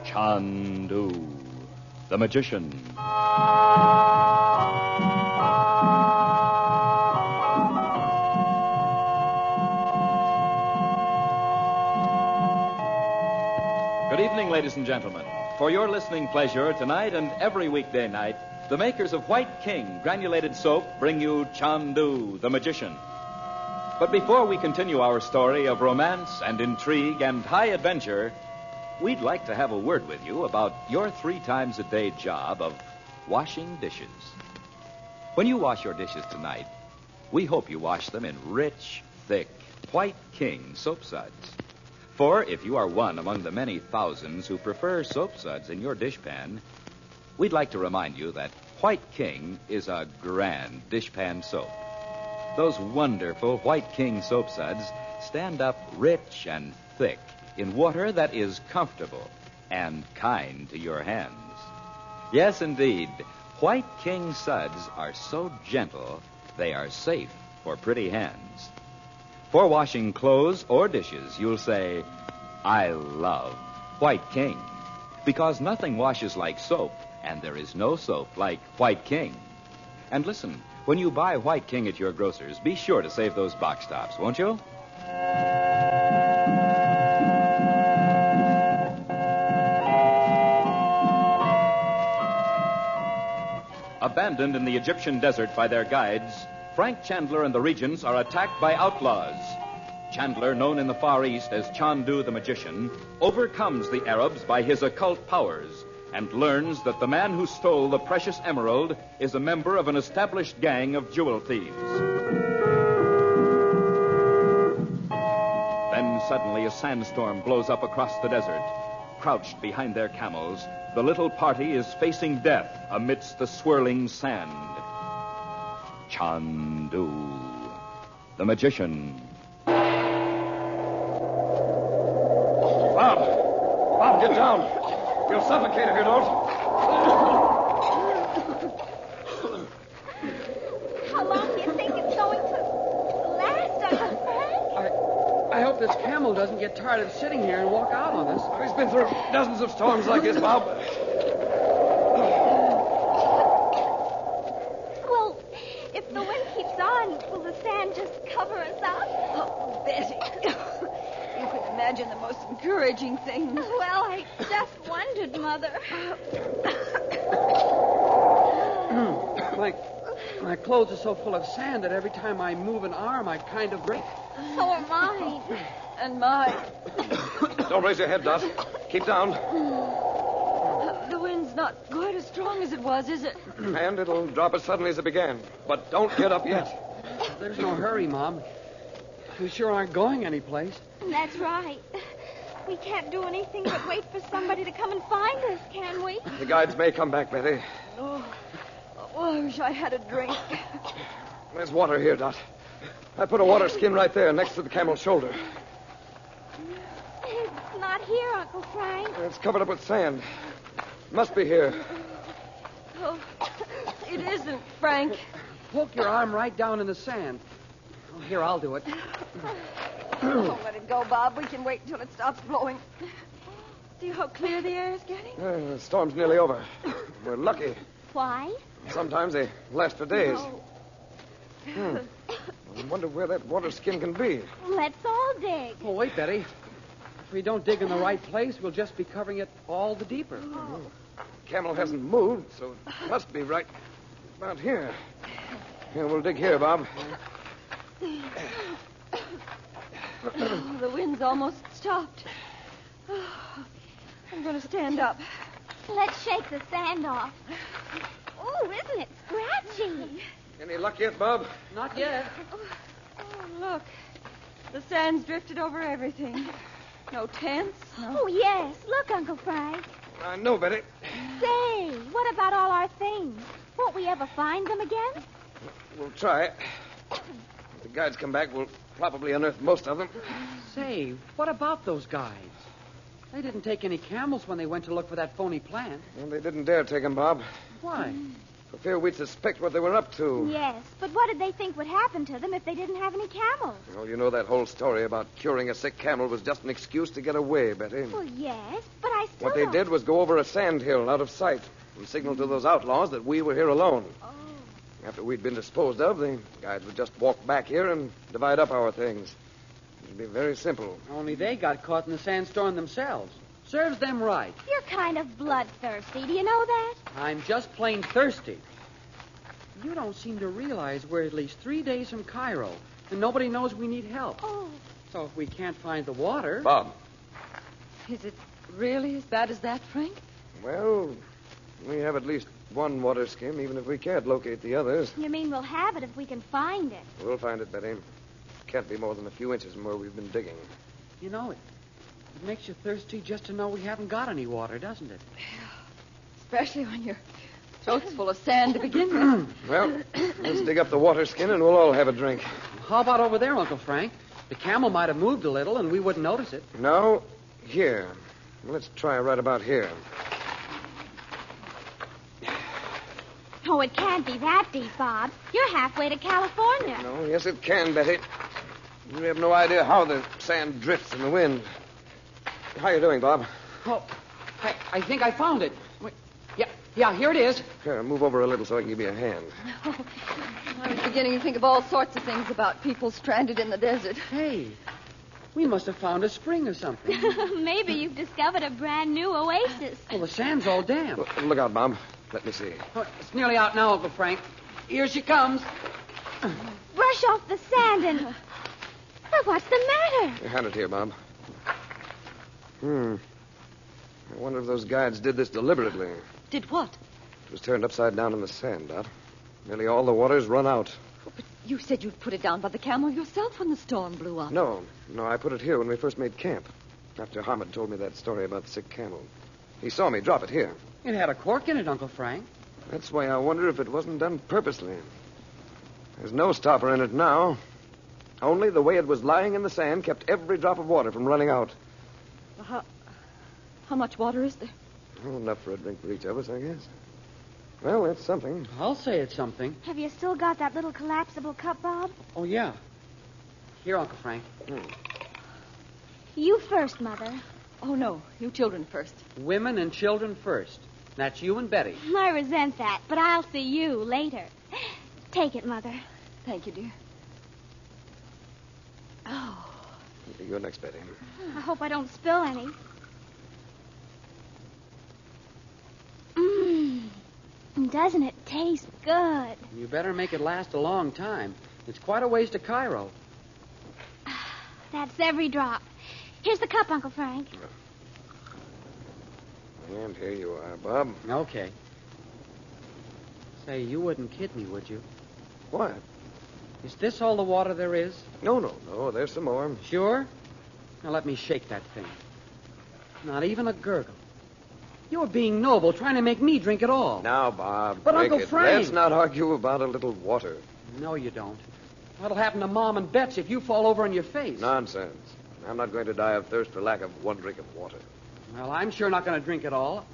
Chandu, the magician. Good evening, ladies and gentlemen. For your listening pleasure tonight and every weekday night, the makers of White King granulated soap bring you Chandu, the magician. But before we continue our story of romance and intrigue and high adventure, we'd like to have a word with you about your 3 times a day job of washing dishes. When you wash your dishes tonight, we hope you wash them in rich, thick, White King soap suds. For if you are one among the many thousands who prefer soap suds in your dishpan, we'd like to remind you that White King is a grand dishpan soap. Those wonderful White King soap suds stand up rich and thick in water that is comfortable and kind to your hands. Yes, indeed, White King suds are so gentle, they are safe for pretty hands. For washing clothes or dishes, you'll say, I love White King, because nothing washes like soap, and there is no soap like White King. And listen, when you buy White King at your grocer's, be sure to save those box tops, won't you? Abandoned in the Egyptian desert by their guides, Frank Chandler and the Regents are attacked by outlaws. Chandler, known in the Far East as Chandu the magician, overcomes the Arabs by his occult powers and learns that the man who stole the precious emerald is a member of an established gang of jewel thieves. Then suddenly a sandstorm blows up across the desert. Crouched behind their camels, the little party is facing death amidst the swirling sand. Chandu, the magician. Bob, get down. You'll suffocate if you don't. How long do you think it's going to last, Uncle Frank? I hope this camel doesn't get tired of sitting here and walk out on us. He's been through dozens of storms like this, Bob. Well, if the wind keeps on, will the sand just cover us up? Oh, Betty. You can imagine the most encouraging thing. Well, I just wondered, Mother. My clothes are so full of sand that every time I move an arm, I kind of break. So are mine. And mine. Don't raise your head, Dot. Keep down. The wind's not quite as strong as it was, is it? And it'll drop as suddenly as it began. But don't get up yet. There's no hurry, Mom. We sure aren't going anyplace. That's right. We can't do anything but wait for somebody to come and find us, can we? The guides may come back, Betty. Oh, I wish I had a drink. There's water here, Dot. I put a water skin right there next to the camel's shoulder. It's not here, Uncle Frank. It's covered up with sand. Must be here. Oh, it isn't, Frank. Poke your arm right down in the sand. Oh, here, I'll do it. Don't let it go, Bob. We can wait until it stops blowing. See how clear the air is getting? The storm's nearly over. We're lucky. Why? Sometimes they last for days. Oh. I wonder where that water skin can be. Let's all dig. Oh, wait, Betty. If we don't dig in the right place, we'll just be covering it all the deeper. Camel hasn't moved, so it must be right about here. Here, we'll dig here, Bob. Oh, the wind's almost stopped. Oh, I'm going to stand up. Let's shake the sand off. Oh, isn't it scratchy? Any luck yet, Bob? Not yet. Oh, look. The sand's drifted over everything. No tents, no... Oh, yes. Look, Uncle Frank. I know, Betty. Say, what about all our things? Won't we ever find them again? We'll try. If the guides come back, we'll probably unearth most of them. Say, what about those guides? They didn't take any camels when they went to look for that phony plant. Well, they didn't dare take them, Bob. Why? For fear we'd suspect what they were up to. Yes, but what did they think would happen to them if they didn't have any camels? Well, you know that whole story about curing a sick camel was just an excuse to get away, Betty. Well, yes, but I still What they don't- did was go over a sand hill out of sight and signal to those outlaws that we were here alone. Oh. After we'd been disposed of, the guides would just walk back here and divide up our things. It'd be very simple. Only they got caught in the sandstorm themselves. Serves them right. You're kind of bloodthirsty. Do you know that? I'm just plain thirsty. You don't seem to realize we're at least 3 days from Cairo, and nobody knows we need help. Oh. So if we can't find the water... Bob. Is it really as bad as that, Frank? Well, we have at least one water skin, even if we can't locate the others. You mean we'll have it if we can find it? We'll find it, Betty. Can't be more than a few inches from where we've been digging. You know, it makes you thirsty just to know we haven't got any water, doesn't it? Especially when your throat's full of sand to begin with. Well, let's dig up the water skin and we'll all have a drink. How about over there, Uncle Frank? The camel might have moved a little, and we wouldn't notice it. No, here. Let's try right about here. Oh, it can't be that deep, Bob. You're halfway to California. No, yes, it can, Betty. We have no idea how the sand drifts in the wind. How you doing, Bob? Oh, I think I found it. Wait, yeah, here it is. Here, move over a little so I can give you a hand. I was beginning to think of all sorts of things about people stranded in the desert. Hey, we must have found a spring or something. Maybe you've discovered a brand new oasis. Well, the sand's all damp. Look out, Bob. Let me see. Oh, it's nearly out now, Uncle Frank. Here she comes. Brush off the sand and... Well, what's the matter? Hand it here, Bob. I wonder if those guides did this deliberately. Did what? It was turned upside down in the sand, Dot. Nearly all the water's run out. Oh, but you said you'd put it down by the camel yourself when the storm blew up. No, I put it here when we first made camp. After Hamid told me that story about the sick camel. He saw me drop it here. It had a cork in it, Uncle Frank. That's why I wonder if it wasn't done purposely. There's no stopper in it now. Only the way it was lying in the sand kept every drop of water from running out. How much water is there? Well, enough for a drink for each of us, I guess. Well, that's something. I'll say it's something. Have you still got that little collapsible cup, Bob? Oh, yeah. Here, Uncle Frank. You first, Mother. Oh, no. You children first. Women and children first. That's you and Betty. I resent that, but I'll see you later. Take it, Mother. Thank you, dear. Oh. You're next, Betty. I hope I don't spill any. Doesn't it taste good? You better make it last a long time. It's quite a ways to Cairo. That's every drop. Here's the cup, Uncle Frank. And here you are, Bob. Okay. Say, you wouldn't kid me, would you? What? Is this all the water there is? No. There's some more. Sure? Now let me shake that thing. Not even a gurgle. You're being noble, trying to make me drink it all. Now, Bob. But, drink Uncle it. Frank- Let's not argue about a little water. No, you don't. What'll happen to Mom and Betsy if you fall over on your face? Nonsense. I'm not going to die of thirst for lack of one drink of water. Well, I'm sure not going to drink it all.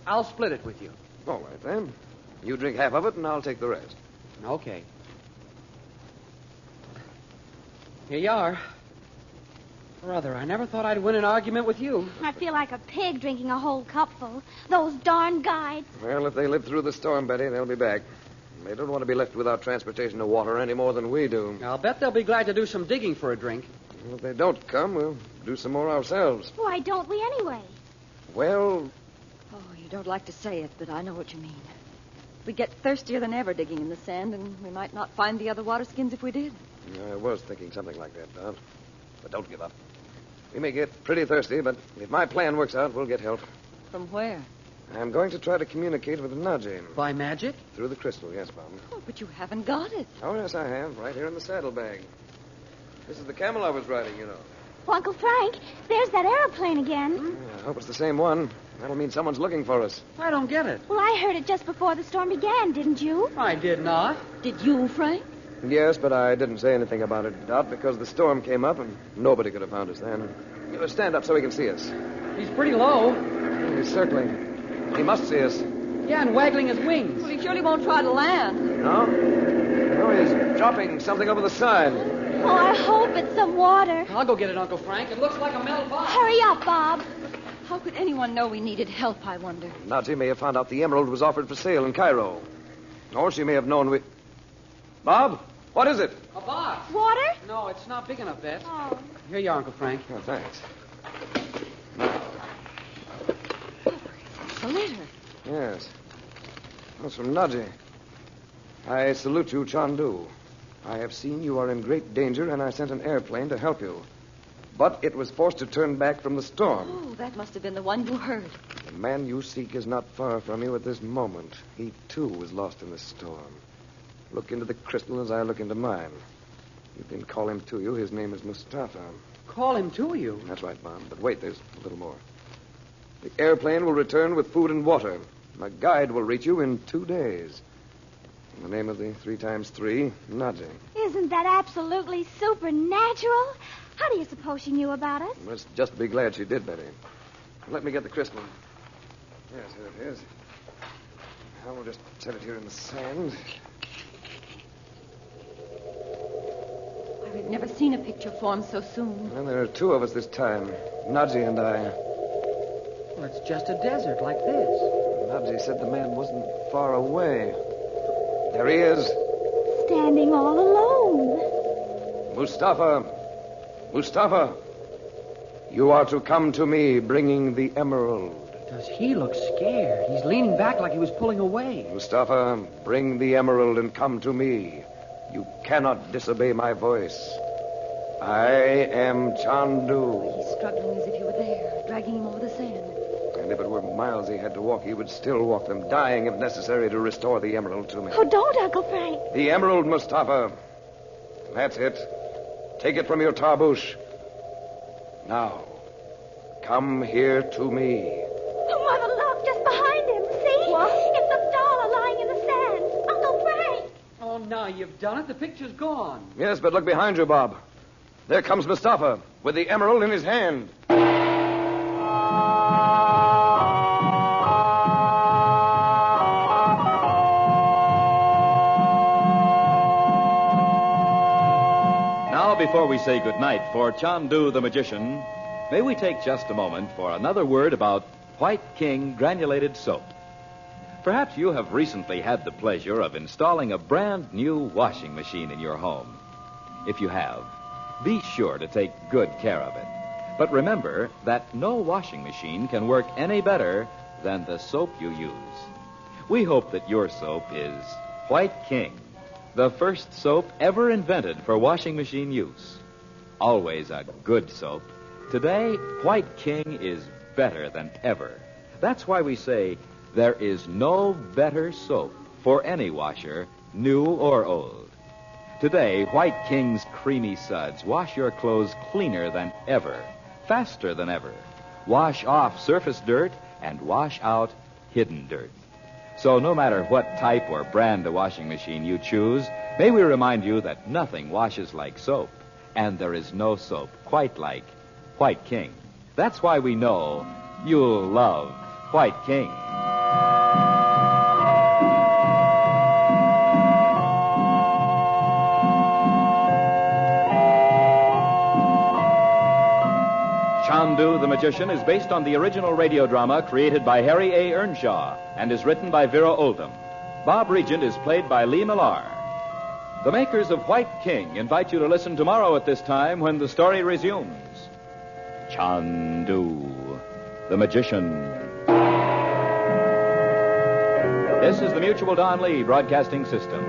I'll split it with you. All right, then. You drink half of it, and I'll take the rest. Okay. Here you are. Brother, I never thought I'd win an argument with you. I feel like a pig drinking a whole cupful. Those darn guides. Well, if they live through the storm, Betty, they'll be back. They don't want to be left without transportation of water any more than we do. I'll bet they'll be glad to do some digging for a drink. If they don't come, we'll do some more ourselves. Why don't we anyway? Well, Oh, you don't like to say it, but I know what you mean. We'd get thirstier than ever digging in the sand, and we might not find the other water skins if we did. I was thinking something like that, Don. But don't give up. We may get pretty thirsty, but if my plan works out, we'll get help. From where? I'm going to try to communicate with Najee. By magic? Through the crystal, yes, Bob. Oh, but you haven't got it. Oh, yes, I have. Right here in the saddlebag. This is the camel I was riding, you know. Well, Uncle Frank, there's that airplane again. Yeah, I hope it's the same one. That'll mean someone's looking for us. I don't get it. Well, I heard it just before the storm began, didn't you? I did not. Did you, Frank? Yes, but I didn't say anything about it, Dot, because the storm came up and nobody could have found us then. Stand up so he can see us. He's pretty low. He's circling. He must see us. Yeah, and waggling his wings. Well, he surely won't try to land. No? No, he's dropping something over the side. Oh, I hope it's some water. I'll go get it, Uncle Frank. It looks like a metal box. Hurry up, Bob. How could anyone know we needed help, I wonder? Nazi may have found out the emerald was offered for sale in Cairo. Or she may have known we... Bob, what is it? A box. Water? No, it's not big enough, Beth. Oh. Here you are, Uncle Frank. Oh, thanks. The letter. Yes. That's from Naji. I salute you, Chandu. I have seen you are in great danger, and I sent an airplane to help you. But it was forced to turn back from the storm. Oh, that must have been the one you heard. The man you seek is not far from you at this moment. He, too, was lost in the storm. Look into the crystal as I look into mine. You can call him to you. His name is Mustafa. Call him to you. That's right, Bob. But wait, there's a little more. The airplane will return with food and water. My guide will reach you in 2 days. In the name of the 3x3, Naji. Isn't that absolutely supernatural? How do you suppose she knew about us? Let's just be glad she did, Betty. Let me get the crystal. Yes, here it is. I will just set it here in the sand. I've never seen a picture formed so soon. Well, there are 2 of us this time. Naji and I. Well, it's just a desert like this. Naji said the man wasn't far away. There he is. Standing all alone. Mustafa. Mustafa. You are to come to me bringing the emerald. Does he look scared? He's leaning back like he was pulling away. Mustafa, bring the emerald and come to me. You cannot disobey my voice. I am Chandu. He's struggling as if you were there, dragging him over the sand. And if it were miles he had to walk, he would still walk them, dying if necessary to restore the emerald to me. Oh, don't, Uncle Frank. The emerald, Mustafa. That's it. Take it from your tarbush. Now, come here to me. Oh, Mother, look, just behind him. See? What? It's a dollar lying in the sand. Uncle Frank. Oh, now you've done it. The picture's gone. Yes, but look behind you, Bob. There comes Mustafa with the emerald in his hand. Now, before we say goodnight for Chandu the Magician, may we take just a moment for another word about White King granulated soap. Perhaps you have recently had the pleasure of installing a brand new washing machine in your home. If you have, be sure to take good care of it. But remember that no washing machine can work any better than the soap you use. We hope that your soap is White King, the first soap ever invented for washing machine use. Always a good soap. Today, White King is better than ever. That's why we say there is no better soap for any washer, new or old. Today, White King's creamy suds wash your clothes cleaner than ever, faster than ever. Wash off surface dirt and wash out hidden dirt. So no matter what type or brand of washing machine you choose, may we remind you that nothing washes like soap, and there is no soap quite like White King. That's why we know you'll love White King. Chandu the Magician is based on the original radio drama created by Harry A. Earnshaw and is written by Vera Oldham. Bob Regent is played by Lee Millar. The makers of White King invite you to listen tomorrow at this time when the story resumes. Chandu the Magician. This is the Mutual Don Lee Broadcasting System.